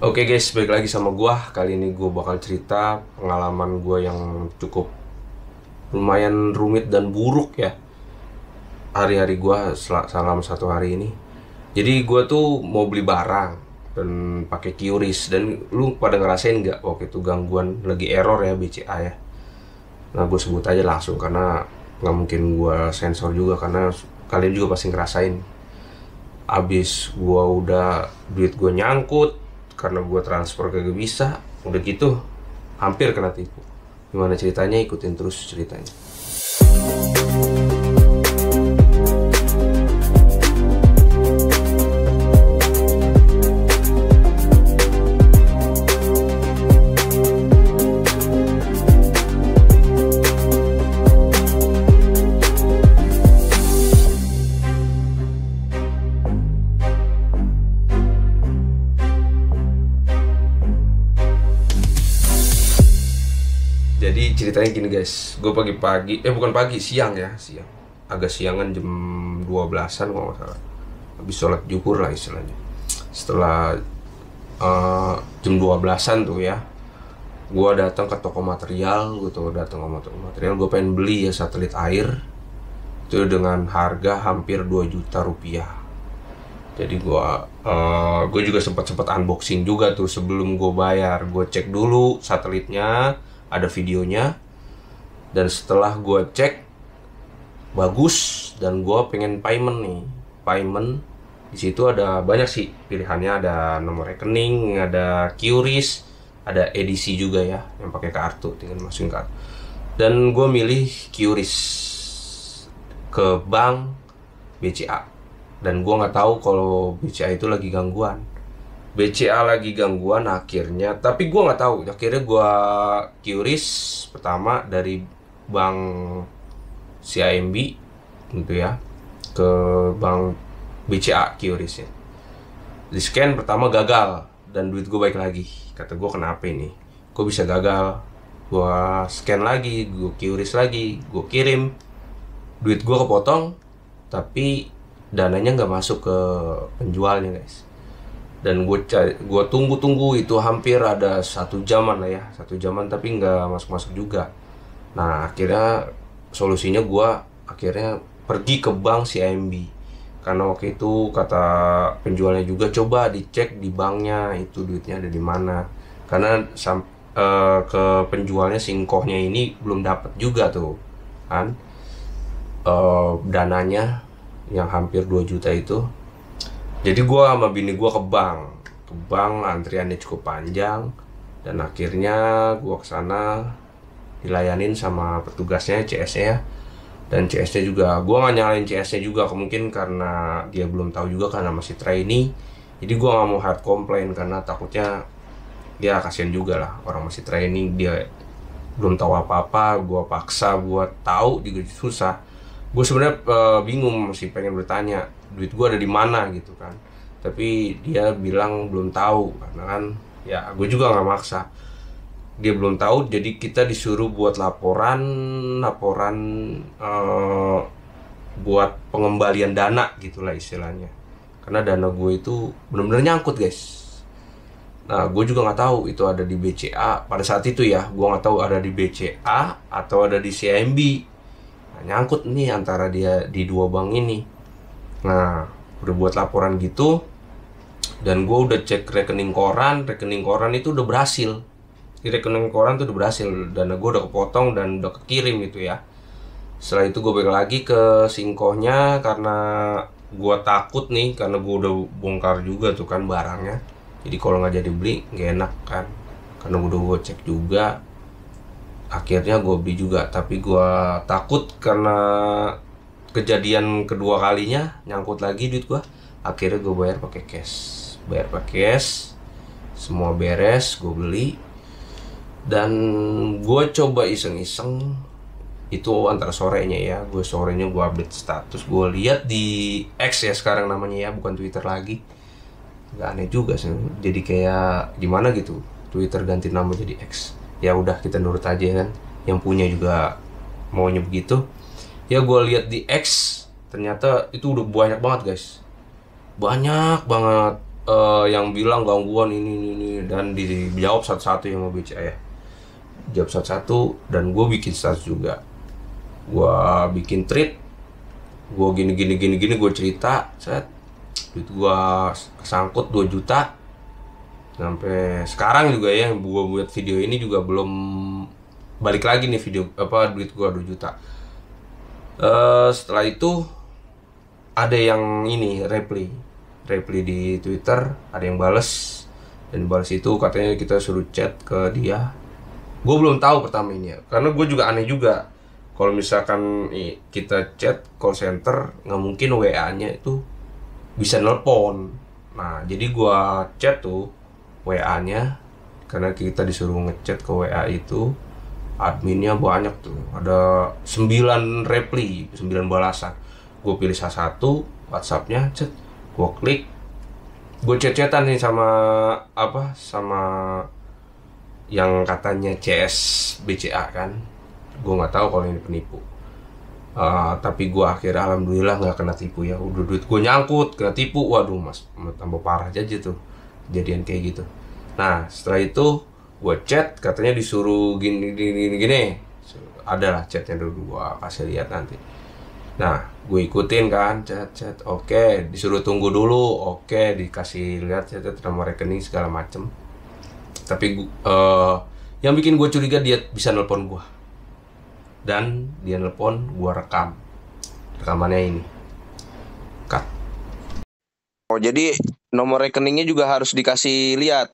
Oke guys, balik lagi sama gua. Kali ini gua bakal cerita pengalaman gua yang cukup lumayan rumit dan buruk ya. Hari-hari gua selama satu hari ini. Jadi gua tuh mau beli barang dan pakai QRIS, dan lu pada ngerasain nggak waktu itu gangguan lagi error ya BCA ya. Nah, gue sebut aja langsung karena nggak mungkin gua sensor juga, karena kalian juga pasti ngerasain. Abis gua udah duit gua nyangkut karena gua transfer kagak bisa, udah gitu hampir kena tipu. Gimana ceritanya, ikutin terus ceritanya. Jadi ceritanya gini guys, gue pagi-pagi, bukan pagi, siang ya, siang. Agak siangan jam 12-an kalau nggak salah. Habis sholat zuhur lah istilahnya. Setelah jam 12-an tuh ya, gue datang ke toko material, gue pengen beli ya satelit air. Itu dengan harga hampir 2 juta rupiah. Jadi gue juga sempat unboxing juga tuh sebelum gue bayar. Gue cek dulu satelitnya, ada videonya, dan setelah gue cek bagus dan gue pengen payment di situ ada banyak sih pilihannya, ada nomor rekening, ada QRIS, ada edisi juga ya yang pakai kartu, tinggal masukin kartu. Dan gue milih QRIS ke bank BCA, dan gue nggak tahu kalau BCA itu lagi gangguan. Akhirnya, tapi gue nggak tahu. Akhirnya gue QRIS pertama dari bank CIMB gitu ya, ke bank BCA QRIS-nya. Di scan pertama gagal dan duit gue balik lagi. Kata gue, kenapa ini? Gue bisa gagal? Gue scan lagi, gue QRIS lagi, gue kirim, duit gue kepotong, tapi dananya nggak masuk ke penjualnya guys. Dan gue tunggu itu hampir ada 1 jaman lah ya, 1 jaman, tapi nggak masuk juga. Nah, akhirnya solusinya gue akhirnya pergi ke bank CIMB, karena waktu itu kata penjualnya juga, coba dicek di banknya itu duitnya ada di mana, karena ke penjualnya singkohnya ini belum dapat juga tuh kan, dananya yang hampir 2 juta itu. Jadi gue sama bini gue ke bank, antriannya cukup panjang, dan akhirnya gue kesana dilayanin sama petugasnya, CS-nya, dan CS-nya juga, gue nggak nyalain CS-nya juga, mungkin karena dia belum tahu juga karena masih trainee. Jadi gue nggak mau hard complain karena takutnya dia kasihan juga lah, orang masih training, dia belum tahu apa-apa, gue paksa buat tahu juga susah. Gue sebenarnya bingung, masih pengen bertanya duit gue ada di mana gitu kan, tapi dia bilang belum tahu, karena kan ya gue juga nggak maksa, dia belum tahu. Jadi kita disuruh buat laporan buat pengembalian dana gitulah istilahnya, karena dana gue itu benar-benar nyangkut guys. Nah, gue juga nggak tahu itu ada di BCA pada saat itu ya, gue nggak tahu ada di BCA atau ada di CIMB. Nah, nyangkut nih antara dia di dua bank ini. Nah, udah buat laporan gitu, dan gue udah cek rekening koran itu udah berhasil. Di rekening koran tuh udah berhasil, dana gue udah kepotong dan udah kekirim itu ya. Setelah itu gue balik lagi ke singkohnya karena gue takut nih, karena gue udah bongkar juga tuh kan barangnya. Jadi kalau nggak jadi beli nggak enak kan, karena udah gue cek juga. Akhirnya gue beli juga, tapi gue takut karena kejadian kedua kalinya nyangkut lagi duit gua. Akhirnya gue bayar pakai cash, semua beres, gue beli. Dan gue coba iseng-iseng itu antara sorenya ya, sorenya gue update status, gue lihat di X ya sekarang namanya ya, bukan Twitter lagi. Gak aneh juga sih, jadi kayak gimana gitu, Twitter ganti nama jadi X. Ya udah, kita nurut aja kan, yang punya juga maunya begitu. Ya gue lihat di X, ternyata itu udah banyak banget guys, banyak banget yang bilang gangguan ini dan dijawab satu-satu yang mau BCA ya. Jawab satu-satu dan gue bikin status juga. Gue bikin tweet, gue gini gue cerita, set duit gue kesangkut 2 juta. Sampai sekarang juga ya, yang gue buat video ini juga belum balik lagi nih video duit gue 2 juta. Setelah itu ada yang ini reply di Twitter, ada yang bales, dan balas itu katanya kita suruh chat ke dia. Gue belum tahu pertama ini ya, karena gue juga aneh juga. Kalau misalkan kita chat call center, nggak mungkin WA-nya itu bisa nelpon. Nah, jadi gue chat tuh WA-nya, karena kita disuruh ngechat ke WA itu, adminnya banyak tuh, ada 9 reply, 9 balasan. Gue pilih salah satu, WhatsApp-nya, chat, gue klik, gue chat-chatan nih sama yang katanya CS BCA kan. Gue nggak tahu kalau ini penipu. Tapi gue akhirnya alhamdulillah nggak kena tipu ya. Udah duit gue nyangkut, kena tipu. Waduh mas, tambah parah aja tuh kejadian kayak gitu. Nah setelah itu gue chat, katanya disuruh gini. Adalah chatnya dulu, gue kasih lihat nanti. Nah gue ikutin kan, chat. Oke, disuruh tunggu dulu. Oke, dikasih lihat chat nomor rekening segala macem. Tapi yang bikin gue curiga, dia bisa nelpon gue. Dan dia nelpon, gue rekam. Rekamannya ini. Cut. Oh, jadi nomor rekeningnya juga harus dikasih lihat.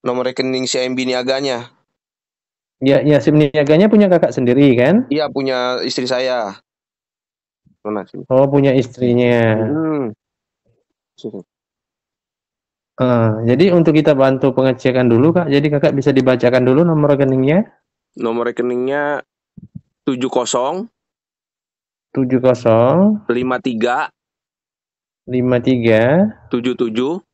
Nomor rekening si MB niaganya. Ya, SIM niaganya punya kakak sendiri kan? Iya, punya istri saya. Mana sih? Oh, punya istrinya. Jadi untuk kita bantu pengecekan dulu kak, jadi kakak bisa dibacakan dulu nomor rekeningnya. Nomor rekeningnya 70 53 53 77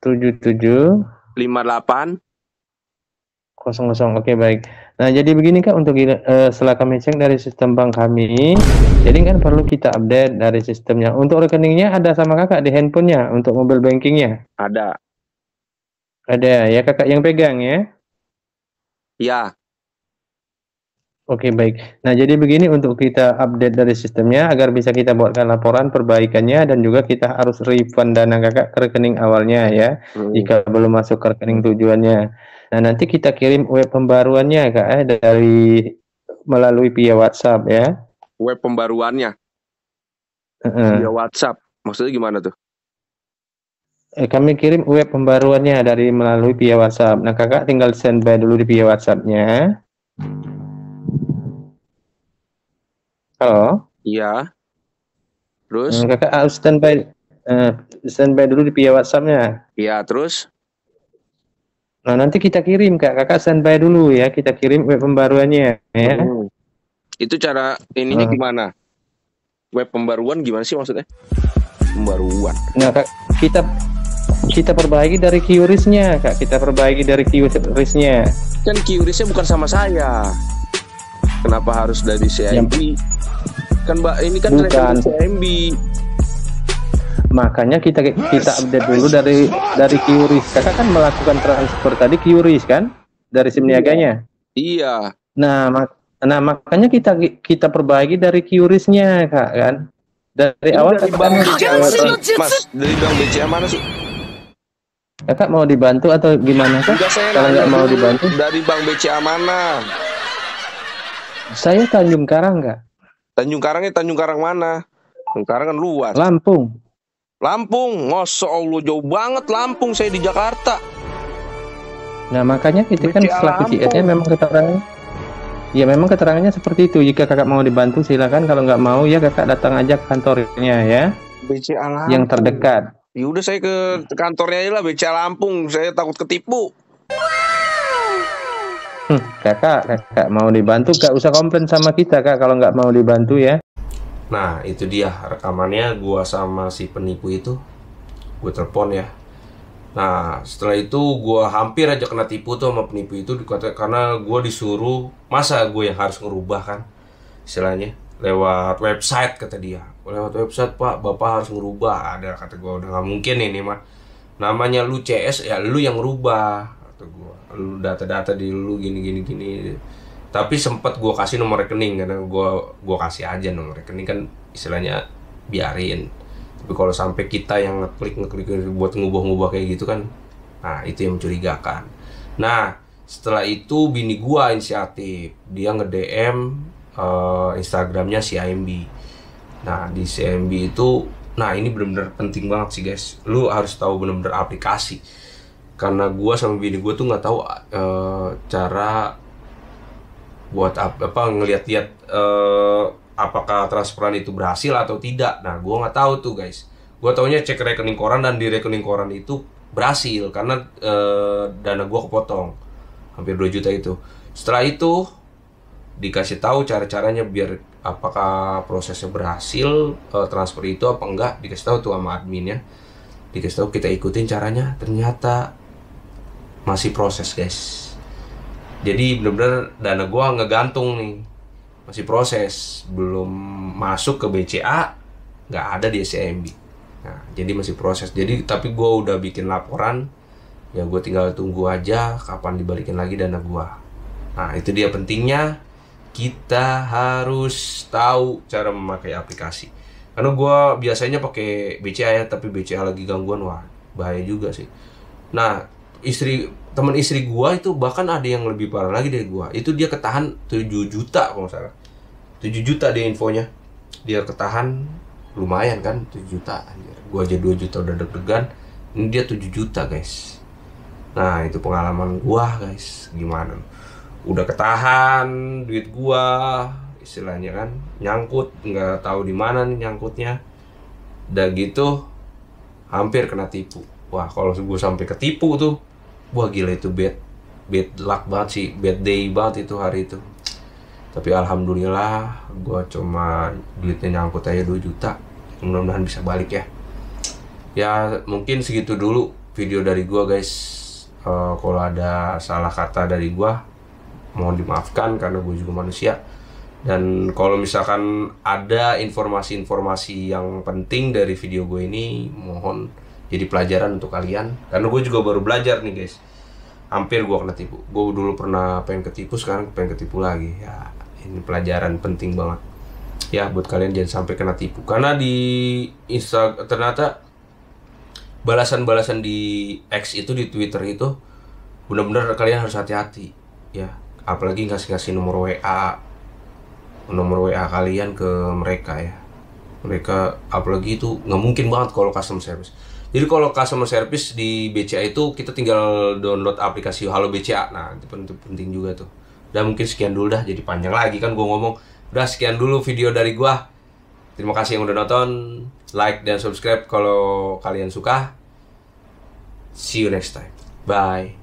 77 58 00. Oke, baik. Nah, jadi begini kak, untuk setelah kami cek dari sistem bank kami, jadi kan perlu kita update dari sistemnya. Untuk rekeningnya ada sama kakak di handphonenya, untuk mobile bankingnya? ada. Ada ya, kakak yang pegang ya? Ya. Oke, baik. Nah, jadi begini, untuk kita update dari sistemnya agar bisa kita buatkan laporan perbaikannya, dan juga kita harus refund dana kakak ke rekening awalnya ya, jika belum masuk ke rekening tujuannya. Nah, nanti kita kirim web pembaruannya kak dari melalui via WhatsApp ya. Web pembaruannya via WhatsApp, maksudnya gimana tuh? Kami kirim web pembaruannya dari melalui via WhatsApp. Nah, kakak tinggal standby dulu di via WhatsApp-nya. Halo? Iya. Terus? Kakak harus standby dulu di via WhatsApp-nya. Iya, terus? Nah, nanti kita kirim kak. Kakak standby dulu ya. Kita kirim web pembaruannya ya. Itu cara ininya gimana? Web pembaruan gimana sih maksudnya? Pembaruan. Nah, kak, kita perbaiki dari QRIS-nya kak. Kita perbaiki dari QRIS-nya. Kan QRIS-nya bukan sama saya. Kenapa harus dari CIMB? Kan mbak, ini kan bukan CIMB. Makanya kita update dulu dari QRIS. Kakak kan melakukan transfer tadi QRIS kan dari SIM niaganya. Iya. Nah, makanya kita perbaiki dari QRIS-nya kak kan. Dari ini awal dari kakak bank BCA, Mas, dari bank BCA mana sih? Kakak mau dibantu atau gimana kak? Kalau nggak mau dibantu, dari bank BCA mana? Saya Tanjung Karang kak. Tanjung Karang mana? Tanjung Karang kan luas. Lampung. Masya Allah jauh banget Lampung, saya di Jakarta. Nah, makanya kita kan setelah PCS-nya memang keterangannya. Ya memang keterangannya seperti itu. Jika kakak mau dibantu silakan, kalau nggak mau ya kakak datang aja ke kantornya ya. BCA Lampung. Yang terdekat. Ya udah saya ke kantornya aja lah, BCA Lampung. Saya takut ketipu. Kakak mau dibantu, gak usah komplain sama kita kak kalau nggak mau dibantu ya. Nah itu dia rekamannya gua sama si penipu itu. Gue telepon ya. Nah setelah itu gua hampir aja kena tipu tuh sama penipu itu, karena gua disuruh, masa gue yang harus ngerubah kan istilahnya. lewat website, kata dia. Lewat website Pak, Bapak harus ngerubah. Ada, kata gue, udah nggak mungkin ini mah. Namanya lu CS ya lu yang ngerubah, kata gue. Lu data-data di lu gini. Tapi sempat gue kasih nomor rekening, karena gue kasih aja nomor rekening, kan istilahnya biarin. Tapi kalau sampai kita yang ngeklik buat ngubah-ngubah kayak gitu kan, nah itu yang mencurigakan. Nah setelah itu bini gue inisiatif, dia nge-DM Instagramnya si AMB. Nah di CMB itu, nah ini bener-bener penting banget sih guys, lu harus tahu bener-bener aplikasi. Karena gue sama bini gue tuh nggak tahu cara buat apa ngeliat-liat apakah transferan itu berhasil atau tidak. Nah gue nggak tahu tuh guys, gue taunya cek rekening koran, dan di rekening koran itu berhasil karena dana gue kepotong hampir 2 juta itu. Setelah itu dikasih tahu cara-caranya biar apakah prosesnya berhasil, transfer itu apa enggak, dikasih tahu tuh sama adminnya, dikasih tahu, kita ikutin caranya, ternyata masih proses guys. Jadi bener-bener dana gua ngegantung nih, masih proses, belum masuk ke BCA, nggak ada di SCMB. Nah jadi masih proses. Jadi tapi gua udah bikin laporan, ya gue tinggal tunggu aja kapan dibalikin lagi dana gua. Nah itu dia pentingnya kita harus tahu cara memakai aplikasi. Karena gue biasanya pakai BCA ya, tapi BCA lagi gangguan, wah bahaya juga sih. Nah teman istri gue itu bahkan ada yang lebih parah lagi dari gue. Itu dia ketahan 7 juta kalau nggak salah. 7 juta dia infonya. Dia ketahan lumayan kan, 7 juta. Gue aja 2 juta udah deg-degan. Ini dia 7 juta guys. Nah itu pengalaman gue guys. Gimana? Udah ketahan duit gua, istilahnya kan nyangkut, nggak tahu di mana nih nyangkutnya. Udah gitu hampir kena tipu. Wah kalau gua sampai ketipu tuh, wah gila itu bad luck banget sih, bad day banget itu hari itu. Tapi alhamdulillah gua cuma duitnya nyangkut aja 2 juta. Mudah-mudahan bisa balik ya. Ya mungkin segitu dulu video dari gua guys. Kalau ada salah kata dari gua, mohon dimaafkan karena gue juga manusia. Dan kalau misalkan ada informasi-informasi yang penting dari video gue ini, mohon jadi pelajaran untuk kalian. Karena gue juga baru belajar nih guys. Hampir gue kena tipu. Gue dulu pernah pengen ketipu, sekarang pengen ketipu lagi. Ya ini pelajaran penting banget ya buat kalian, jangan sampai kena tipu. Karena di Instagram ternyata balasan-balasan di X itu, di Twitter itu, benar-benar kalian harus hati-hati ya. Apalagi ngasih nomor WA kalian ke mereka ya. Mereka apalagi itu nggak mungkin banget kalau customer service. Jadi kalau customer service di BCA itu kita tinggal download aplikasi Halo BCA. Nah itu penting juga tuh. Udah mungkin sekian dulu dah, jadi panjang lagi kan gue ngomong. Udah sekian dulu video dari gua. Terima kasih yang udah nonton. Like dan subscribe kalau kalian suka. See you next time. Bye.